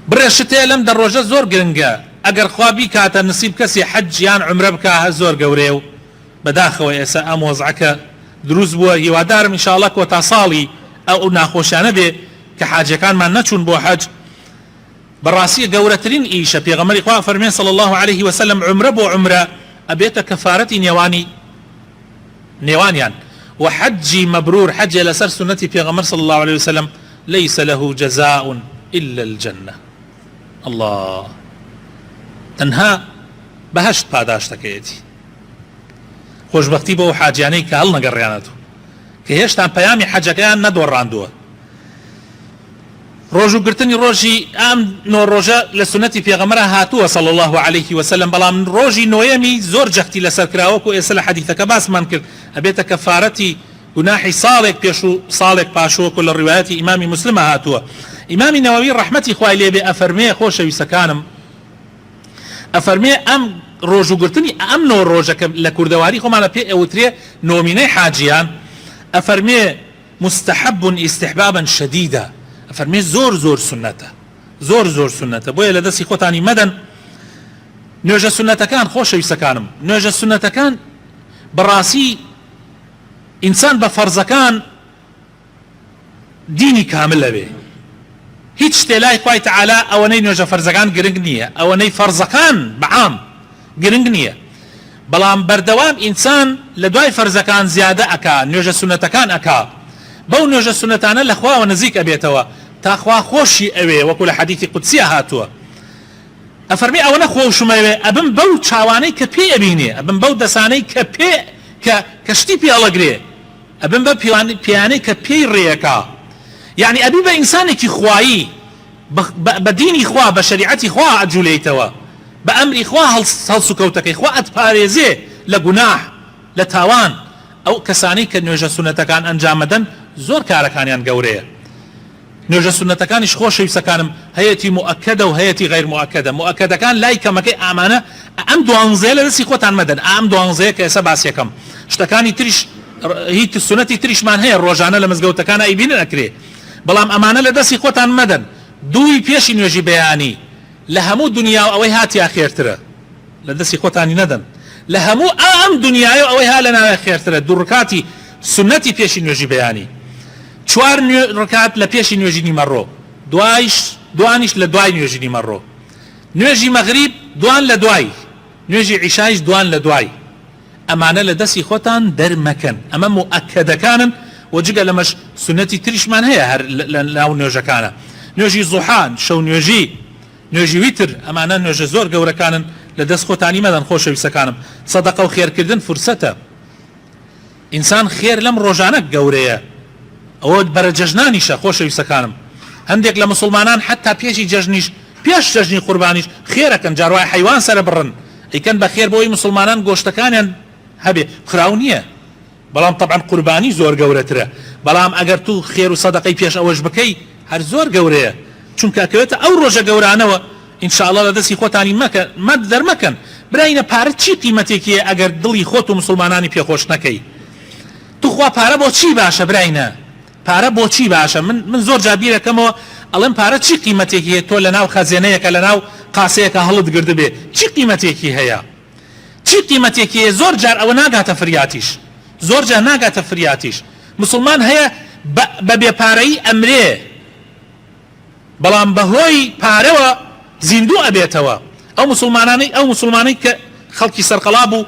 برێشتێ لەم دەڕۆژە زۆر گرنگە ئەگەر خوابی کاتە نسیب کەسی حەجیان عومرە بکە زۆر گەورەیە و بەداخەوە ئێستا ئەم وەزعەکە دروست بووە هیوادارم ئینشاءڵڵا کۆتا ساڵی ئەو ناخۆشیانە بێ کە حاجەکانمان نەچوون بۆ حەج بەڕاستی گەورەترین ئیشە پێغەمبەری خوا فەرمێن صلی الله عليه وسلم عومرە بۆ عومرە ئەبێتە کەفارەتی نێوانیان وحجي مبرور حج لسر سنتي في غمر صلى الله عليه وسلم ليس له جزاء إلا الجنة الله تنها بهشت پاداش تكيتي خوش بختي بو حاجياني كهل نقرياناتو كهشتان بيامي حاجكيان ندور راندوه روجو قرتني روجي نور روجا لسنتي في غمرها هاتوه صلى الله عليه وسلم بلا من روجي نويمي زور جختي لسر كراوكو اسل حديثك باس منكر ابيت كفارتي جناحي صالك بيشو صالك باشو كل الروايات امامي مسلم هاتوه امامي نووي رحمتي خوالي لي بافرمي خوش يسكانم افرمي ام روجو قرتني ام نور روجا لكردواري خو معنا بي اوتري نوميني حاجيان افرمي مستحب استحبابا شديدا فرمي زور سنته زور سنته بويا لدسي خوتاني مدن نوجه سنته كان خوش يسكانم نوجه سنته كان براسي انسان بفرض كان ديني كامل به هيتش تلاي خوي تعالى اوني نوجه فرض كان جرنجنيه اوني فرض كان بعام جرنجنيه بلام بردوام انسان لدواي فرض كان زياده اكا نوجه سنته كان اكا بو نوجه سنتانه لخوا ونزيك ابيتوا تاخوا خوشي اوي وكل حديث قدسي هاتوا افرمي او نخو شماوي ابن بو چاواني كبي ابيني ابن بو دساني كبي كشتي بي الغري ابن بو بياني كبي ريكا يعني ابي بانسانك خواي بديني خوا بشريعتي خوا اجوليتوا بامر خوا هل سكوتك خوا اتباريزي لغناح لتاوان او كساني كنوجه سنتكان انجامدن زور كاركانيان گەورەیە نوێژە سنەتەکانیش خۆشە ویسەکانم هەیەی مؤکدە و هەیەی غیر مؤکدە مؤکدەکان لای کەمەکەی ئامانە ئەم دوانزەیە لە دەستی خۆتان مەدەن ئەم دوانزەیە کە ئێستا باس یەکەم شتەکانی تریش هیچ سنەتی تریشمان هەیە ڕۆژانە لە مزگەوتەکانە ئەیبینن ئەکرێ بەڵام ئەمانە لە دەستی خۆتان مەدەن دووی پێشی نوێژی بەیانی لە هەموو دنیا و ئەوەی هاتیا خێرترە لە دەستی خۆتانی نەدەن لە هەموو ئەم دنیای و ئەوەی ها لە ناوێ خێرترە دوو ڕکاتی سنەتی پێشی نوێژی بەیانی چوار ڕکات لە پێشی نوێژی نیمەڕۆ دوانیش لە دوای نوێژی نیمەڕۆ نوێژی مەغریب دوان لە دوای نوێژی عیشایش دوان لە دوای ئەمانە لە دەستی خۆتان دەرمەکەن ئەمە مؤکدەکانن و جگە لەمەش سنەتی تریشمان هەیە هەر لە ناو نوێژەکانە نوێژی زوحان شەو نوێژی ویتر ئەمانە نوێژە زۆر گەورەکانن لە دەست خۆتانی مەدەن خۆشەویستەکانم سەدەقە و خێرکردن فرسەتە ئینسان خێر لەم ڕۆژانە گەورەیە ئەوە بەرە جەژنانیشە خۆشەویستەکانم هەندێک لە مسلمانان حتا پێشی جەژنیش پێش جەژنی قوربانیش خێرەکەن جاروای حیوان سەرە بڕن ئەیکەن بە خێر بۆی مسلمانان گۆشتەکانیان هەبێ خراو نییە بەڵام طبعا قوربانی زۆر گەورەترە بەڵام ئەگەر تو خێر و سەدەقەی پێش ئەوەش بکەی هەر زۆر گەورەیە چونکە ئەکەوێتە ئەو ڕۆژە گەورانەوە ئینشاءڵڵا لە دەستی خۆتانی مەد دەرمەکەن براینە پارە چی قیمەتێکیە ئەگەر دڵی خۆت و مسلمانانی پێخۆش نەکەی توخوا پارە بۆ چی باشە براینە پارە بۆچی باشە من زۆر جابیرەکەمەوە ئەڵێم پارە چی قیمەتێکی هەیە تۆ لە ناو خەزێنەیەکە لە ناو قاسەیەکە هەڵت گرد بێ چی قیمەتێکی هەیە چی قیمەتێکی هەیە زۆر جار ئەوە ناگاتە فریاتیش زۆر جار ناگاتە فریاتیش مسلمان هەیە بە بێپارەیی ئەمرێ بەڵام بەهۆی پارەوە زیندوو ئەبێتەوە ئەو مسلمانەی کە خەڵکی سەرقەڵا بوو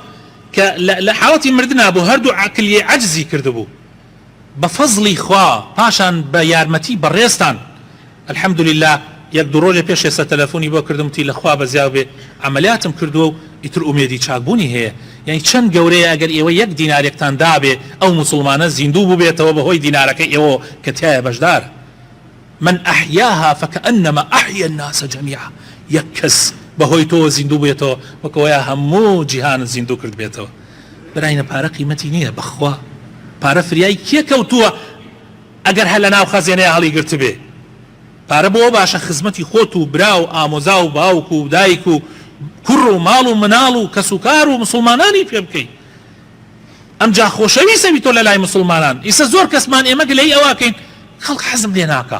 کە لە حاڵەتی مردنا بوو هەردوو عەقلیە عەجزی کردبوو بفضلی خوا پاشان بە یارمەتی بەڕێستان الحەمدولله یەک دوو ڕۆژێ پێش ئێستا تەلەفۆنی بۆ کردم تی لەخوا بەزیاو بێ عەمەلیاتم کردووە و ئیتر ئومێدی چاکبوونی هەیە یعنی چەند گەورەیە ئەگەر ئێوە یەک دینارێکتان دابێ ئەو مسلمانە زیندوو ببێتەوە بەهۆی دینارەکەی ئێوە کە تایە بەشدار من ئەحیاها فکەئەنەما ئەحیا الناس جەمیعا یەک کەس بەهۆی تۆ زیندوو بێتەوە وەکەوەیە هەموو جیهان زیندوو کرد بێتەوە براینە پارە قیمەتی نییە بەخوا پارە فریای کێ کەوتووە ئەگەر هەر لە ناو خەزێنەیە هەڵی گرت بێ پارە بۆ باشە خزمەتی خۆت و برا و ئامۆزا و باوک و دایک و کوڕ و ماڵ و مناڵ و کەسوکار و مسلمانانی پێ بکەیت ئەمجا خۆشەویستەوی تۆ لە لای مسلمانان ئیسە زۆر کەسمان ئێمە گلەی ئەوەکەین خەڵک حەزم لێ ناکە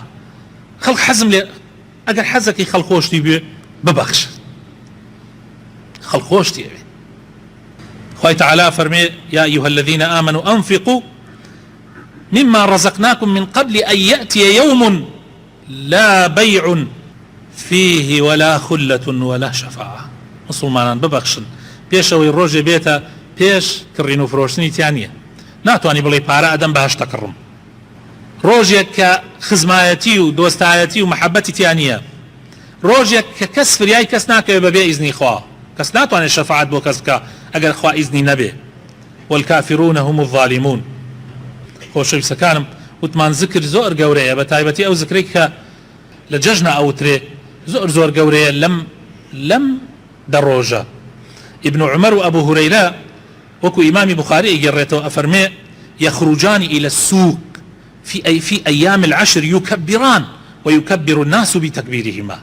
خەڵک حەزم لێ ئەگەر حەزەکی خەڵخۆشتی بێ ببەخش خەڵخۆشتی ئەوێ خوای تعالى فرمي يا أيها الذين آمنوا أنفقوا مما رزقناكم من قبل أن يأتي يوم لا بيع فيه ولا خلة ولا شفاعة مسلمانان ببخشن پێشەوەی ڕۆژێ بێتە پێش کڕین و فرۆشتنی تیانە ناتوانانی بڵێ پارە ئەدەم بەهەشتە کڕم ڕۆژێک کە خزمایەتی و دۆستایەتی و محەبەتی تیانە ڕۆژێک کە کەس فریای کەس ناکەوێت بەبێ ئیزنی خوا کەس ناتوانێت شەفاعەت بۆ کەس بکە ئەگەر خوا ئیزنی نەبێ والكافرون هم الظالمون خۆشەویستەکانم وتمان ذکر زۆر گەورەیە بە تایبەتی ئەو ذکرێک کە لە جەژنە ئەوترێ زۆر گەورەیە لەم دەڕۆژە ابن عمر وأبو هريرة وكو إمام بخاري يقرأته أفرمي يخرجان إلى السوق في أيام العشر يكبران ويكبر الناس بتكبيرهما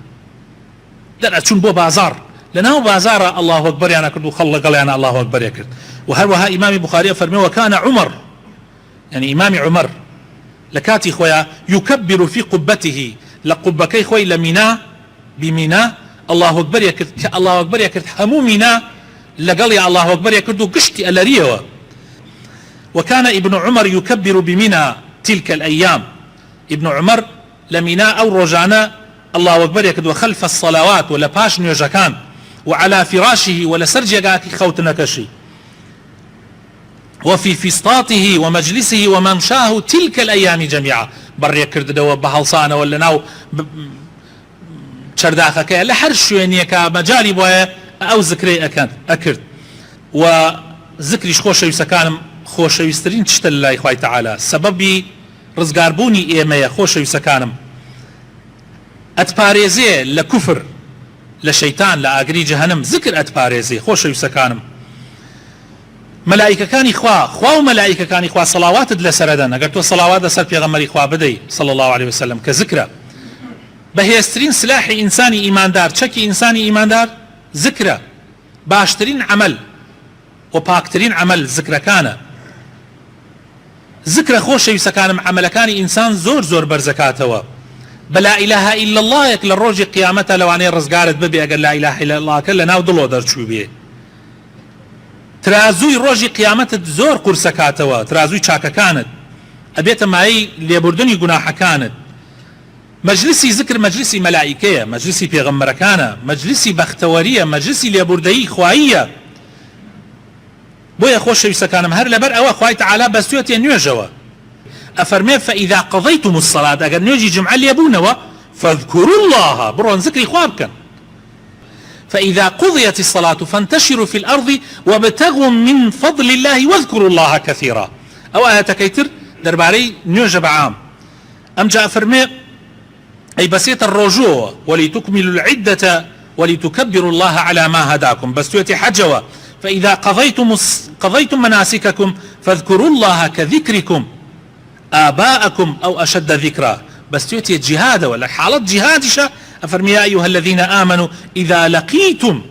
لأن أتشون بو بازار لأنه بازار الله أكبر يعني كردو خلق يعني الله أكبر يكرد وهروها إمام بخاري أفرمي وكان عمر يعني إمام عمر لكاتي خويا يكبر في قبته لقبكي خوي لمنا بمنا الله أكبر يكرد الله أكبر يكرد همو منا لقال يا الله أكبر يكردو قشتي ألاريوه وكان ابن عمر يكبر بمنى تلك الأيام ابن عمر لمنا أو رجعنا الله أكبر يكردو خلف الصلوات ولا باش نيوجكان وعلى فراشه ولا سرجقاكي خوتنا كشي وفي فسطاته ومجلسه وممشاه تلك الأيام جميعا بر يكرد دو بهلصانة ولا ناو شرداخك لحرش شوينيك مجالي بويا أو ذكري أكرد وذكريش خۆشەویستەکانم خۆشەویستترین تشتە لای خوای تعالى سببی ڕزگاربوونی ئێمەیە خۆشەویستەکانم ئەتپارێزێ لە کوفر لە شەیتان لە ئاگری جەهەنەم ذکر ئەتپارێزێ خۆشەویستەکانم مەلائیکەکانی خوا و مەلائیکەکانی خوا سەڵاواتت لەسەردەن ئەگەر تۆ سەڵاوات لەسەر پێغەمبەری خوا بدەی صلی الله عليه وسلم کە ذکرە بەهێزترین سلاحی ئینسانی ئیماندار چەکی ئینسانی ئیماندار ذكرى باشترين عمل وباكترين عمل ذكرى كان ذكرى خوشەویستە كان عمل كان إنسان زور برزكاتوا بلا إله إلا الله يك للروج قيامته لو عني رزقارت ببي أقل لا إله إلا الله كلا ناو دلو درشو بيه ترازوي روج قيامته زور قرسكاتوا ترازوي شاكا كانت أبيت معي ليبردني قناحة كانت مجلسي ذكر مجلسي ملائكية مجلسي بيغمركانا مجلسي بختورية مجلسي ليبردهي خواهية بويا خوشەویستە كانم هەر لەبەر ئەوە خوای تعالى بەستوێتێ نوێژەوە ئەفەرمێ فإذا قضيتم الصلاة ئەگەر نوێژی جمعە لێبوونەوە فاذكروا الله بڕۆن ذكری خوا بکەن فإذا قضيت الصلاة فانتشروا في الأرض وابتغوا من فضل الله واذكروا الله كثيرا أو آياتكيتر درباري نوێژە بەعام ئەمجا ئەفەرمێ أي بسيط الرجوع ولتكملوا العدة ولتكبروا الله على ما هداكم بستوتي حجوا فإذا قضيتم مناسككم فاذكروا الله كذكركم آباءكم أو أشد ذكرا بستوتي الجهاد ولا حالة جهادشة أفرمي يا أيها الذين آمنوا إذا لقيتم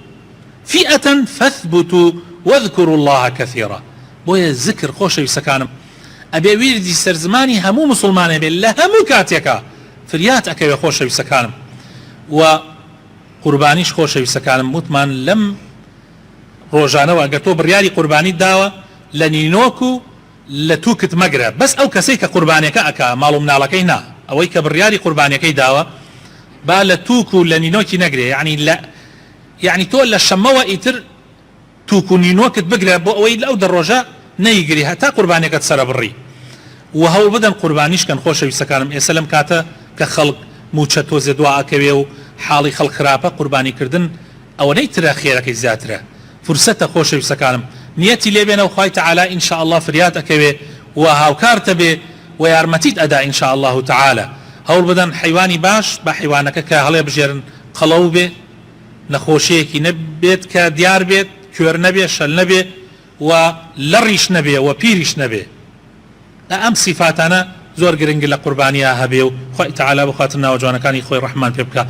فئة فاثبتوا واذكروا الله كثيرا بويا الذكر خوشەویستە كانم أبي ويردي سرزماني همو مسلمان بالله همو كاتيكا فريات أكيو خۆشەویستەکانم و قوربانیش خۆشەویستەکانم وتمان لەم ڕۆژانەوە ئەگەر تۆ بڕیاری قوربانی داوە لە نینۆک و لە تووکت مەگرە بەس ئەو کەسەی کە قوربانیەکە ئەکا ماڵ و مناڵەکەی نا ئەوەی کە بڕیاری قوربانیەکەی داوە با لە تووک و لە نینۆکی نەگرێ یعنی تۆ لە شەمەوە ئیتر تووک و نینۆکت بگرە بۆ ئەوەی لەو دەڕۆژە نەیگری هەتا قوربانیەکەت سەرە بڕی و هەوڵ بدەن قوربانیشکەن خۆشەویستەکانم ئێستا لەم کاتە کە خەڵک موچە تۆزێ دوا ئەکەوێ و حاڵی خەڵک خراپە قوربانیکردن ئەوەنەی ترە خێرەکەی زیاترە فرسەتە خۆشەویستەکانم نیەتی لێبێنە و خوای تعالى إن شاء الله فریات ئەکەوێ و هاوکارتە بێ و یارمەتیت ئەدا إن شاء الله تعالى هەوڵ بدەن حیوانی باش بە حیوانەکە کە هەڵێ بژێرن قەڵەو بێ نەخۆشیەکی نەبێت کە دیار بێت کوێر نەبێ شەل نەبێ و لەڕیش نەبێ و پیریش نەبێ ئەم صفاتانە زۆر گرنگی لە قوربانیە هەبێ و خوای تعالى بخاتر ناوجوانەکانی خۆی ڕەحمان پێ بکە